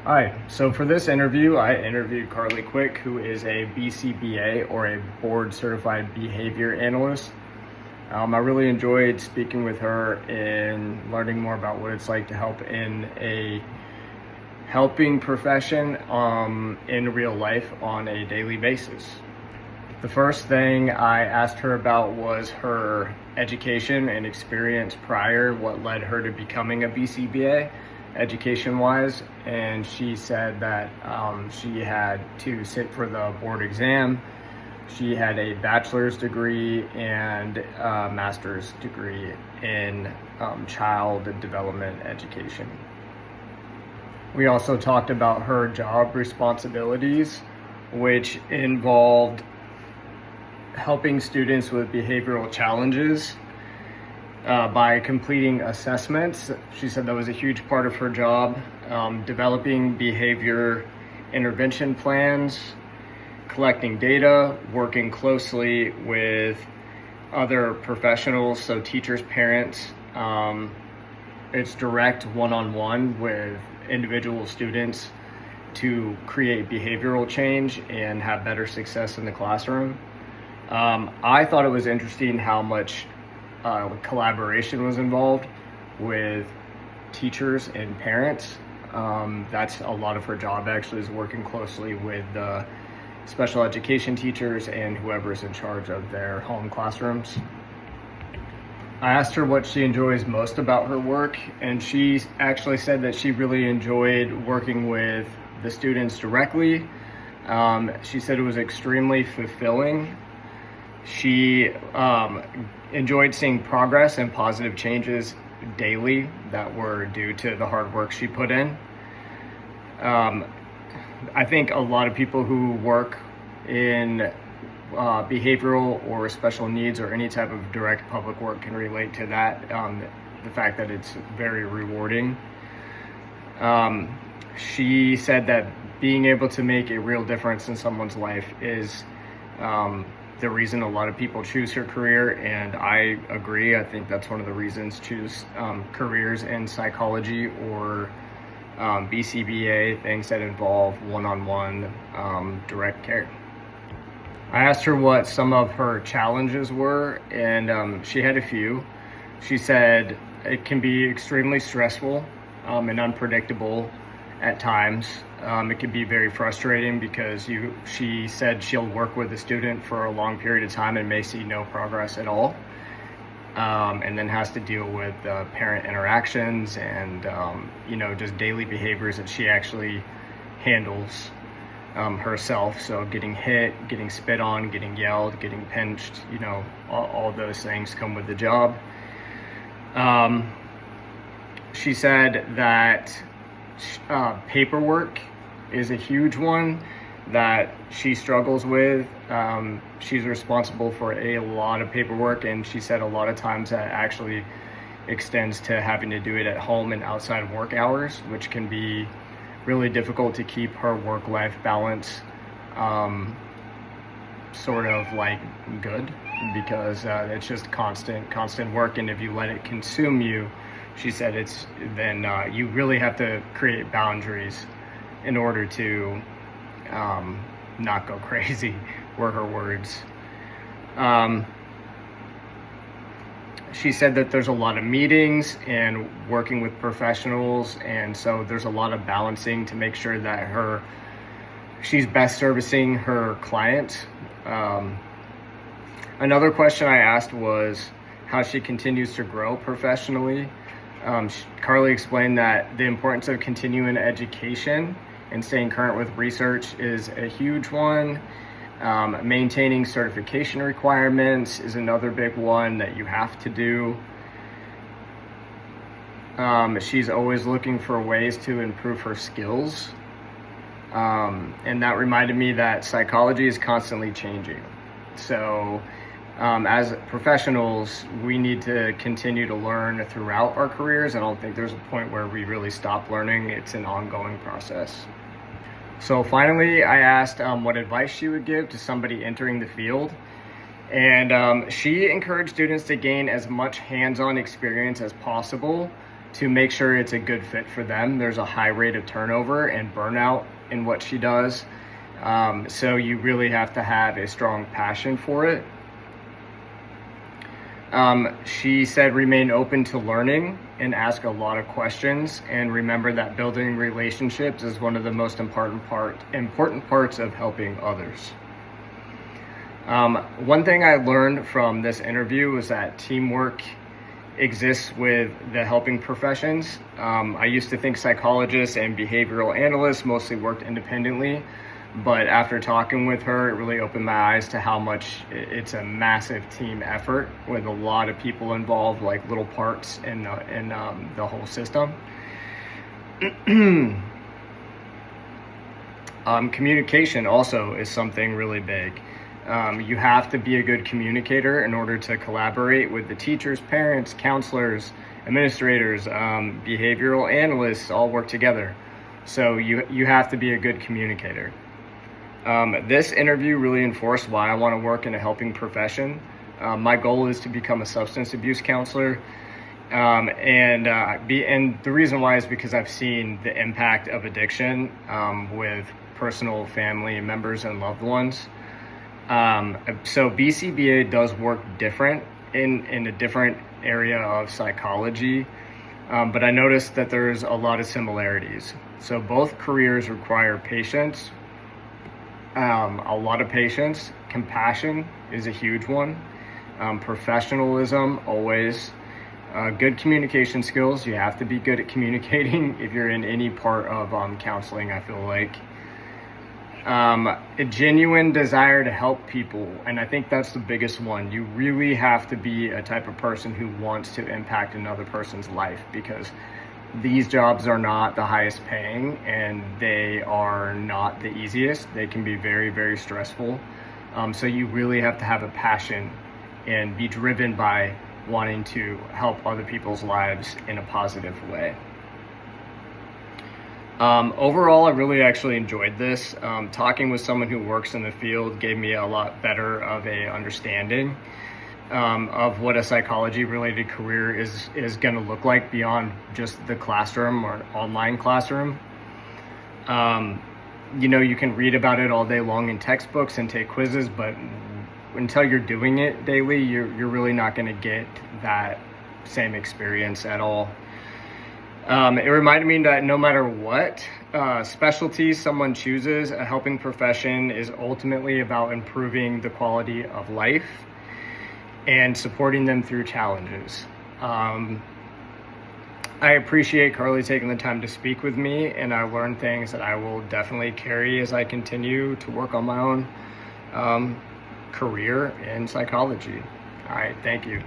Hi, so for this interview, I interviewed Carly Quick, who is a BCBA or a board certified behavior analyst. I really enjoyed speaking with her and learning more about what it's like to help in a helping profession in real life on a daily basis. The first thing I asked her about was her education and experience prior, what led her to becoming a BCBA education-wise, and she said that she had to sit for the board exam. She had a bachelor's degree and a master's degree in child development education. We also talked about her job responsibilities, which involved helping students with behavioral challenges by completing assessments. She said that was a huge part of her job, developing behavior intervention plans, collecting data, working closely with other professionals, so teachers, parents. It's direct one-on-one with individual students to create behavioral change and have better success in the classroom. I thought it was interesting how much collaboration was involved with teachers and parents. That's a lot of her job actually, is working closely with the special education teachers and whoever's in charge of their home classrooms. I asked her what she enjoys most about her work, and she actually said that she really enjoyed working with the students directly. She said it was extremely fulfilling. She enjoyed seeing progress and positive changes daily that were due to the hard work she put in. I think a lot of people who work in behavioral or special needs or any type of direct public work can relate to that, the fact that it's very rewarding. She said that being able to make a real difference in someone's life is the reason a lot of people choose her career, and I agree. I think that's one of the reasons choose careers in psychology or BCBA, things that involve one-on-one direct care. I asked her what some of her challenges were, and she had a few. She said it can be extremely stressful and unpredictable at times. It can be very frustrating because she said she'll work with a student for a long period of time and may see no progress at all, and then has to deal with parent interactions and just daily behaviors that she actually handles herself. So getting hit, getting spit on, getting yelled, getting pinched, all those things come with the job. She said that paperwork is a huge one that she struggles with. She's responsible for a lot of paperwork, and she said a lot of times that actually extends to having to do it at home and outside of work hours, which can be really difficult to keep her work-life balance sort of like good, because it's just constant work, and if you let it consume you, she said you really have to create boundaries in order to not go crazy, were her words. She said that there's a lot of meetings and working with professionals, and so there's a lot of balancing to make sure that she's best servicing her client. Another question I asked was how she continues to grow professionally. Carly explained that the importance of continuing education and staying current with research is a huge one. Maintaining certification requirements is another big one that you have to do. She's always looking for ways to improve her skills. And that reminded me that psychology is constantly changing. So as professionals, we need to continue to learn throughout our careers. I don't think there's a point where we really stop learning. It's an ongoing process. So finally, I asked what advice she would give to somebody entering the field. And she encouraged students to gain as much hands-on experience as possible to make sure it's a good fit for them. There's a high rate of turnover and burnout in what she does. So you really have to have a strong passion for it. She said remain open to learning and ask a lot of questions, and remember that building relationships is one of the most important parts of helping others. One thing I learned from this interview was that teamwork exists with the helping professions. I used to think psychologists and behavioral analysts mostly worked independently, but after talking with her, it really opened my eyes to how much it's a massive team effort with a lot of people involved, like little parts in the whole system. Communication also is something really big. You have to be a good communicator in order to collaborate with the teachers, parents, counselors, administrators, behavioral analysts, all work together. So you have to be a good communicator. This interview really enforced why I want to work in a helping profession. My goal is to become a substance abuse counselor. And the reason why is because I've seen the impact of addiction with personal family members and loved ones. So BCBA does work different in a different area of psychology, but I noticed that there's a lot of similarities. So both careers require patience, a lot of patience. Compassion is a huge one. Professionalism, always. Good communication skills. You have to be good at communicating if you're in any part of counseling, I feel like. A genuine desire to help people, and I think that's the biggest one. You really have to be a type of person who wants to impact another person's life, because these jobs are not the highest paying and they are not the easiest. They can be very, very stressful. So you really have to have a passion and be driven by wanting to help other people's lives in a positive way. Overall, I really actually enjoyed this. Talking with someone who works in the field gave me a lot better of a understanding of what a psychology-related career is going to look like beyond just the classroom or online classroom. You can read about it all day long in textbooks and take quizzes, but until you're doing it daily, you're really not going to get that same experience at all. It reminded me that no matter what specialty someone chooses, a helping profession is ultimately about improving the quality of life and supporting them through challenges. I appreciate Carly taking the time to speak with me, and I learned things that I will definitely carry as I continue to work on my own career in psychology. All right, thank you.